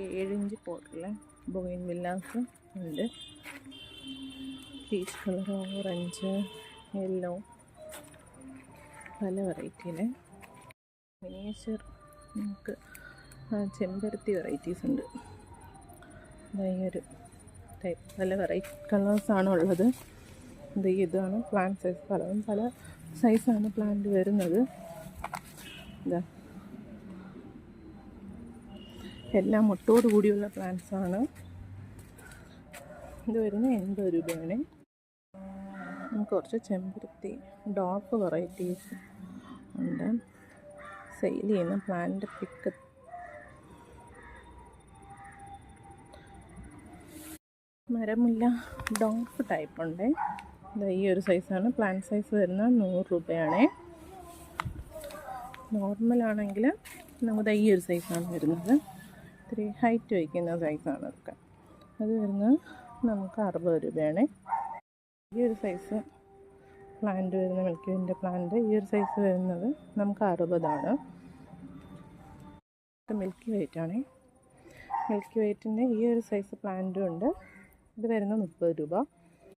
7 inch പോട്ടുള്ള ബോയിൻ villas ഉണ്ട്. Peach colour, orange, yellow, പല വെറൈറ്റിയിലെ miniature നമുക്ക് ചെമ്പരത്തി വെറൈറ്റീസ് ഉണ്ട്. ഈ ഒരു ടൈപ്പ് പല വെറൈറ്റി കളേഴ്സാണ് ഉള്ളത്. ഇതാണ് പ്ലാന്റ് സൈസ്. പലതും പല സൈസാണ് പ്ലാന്റ് വരുന്നത്. ഇതാ എല്ലാം മുട്ടോട് കൂടിയുള്ള പ്ലാന്റ്സാണ്. ഇത് വരുന്നത് 80 രൂപയാണ്. നമുക്ക് കുറച്ച് ചെമ്പരത്തി ഡോർഫ് വെറൈറ്റീസ് ഉണ്ട്. സെയിൽ ചെയ്യുന്ന പ്ലാന്റ് പിക്ക്. മരമുല്ല ഡോർഫ് ടൈപ്പ് ഉണ്ട്. ഈ ഒരു സൈസാണ്. പ്ലാന്റ് സൈസ് വരുന്നത് 100 രൂപയാണ്. നോർമലാണെങ്കിൽ നമുക്ക് ഈ ഒരു സൈസാണ് വരുന്നത്. ഇത്തിരി ഹൈറ്റ് വയ്ക്കുന്ന സൈസാണ് അതൊക്കെ. അത് വരുന്നത് നമുക്ക് 60 രൂപയാണ്. ഈ ഒരു സൈസ് പ്ലാന്റ് വരുന്ന മിൽക്കിൻ്റെ പ്ലാന്റ് ഈ ഒരു സൈസ് വരുന്നത് നമുക്ക് 60 മിൽക്കി വൈറ്റാണ്. മിൽക്കി വൈറ്റിൻ്റെ ഈ ഒരു സൈസ് പ്ലാന്റും ഉണ്ട്. ഇത് വരുന്നത് 30 രൂപ.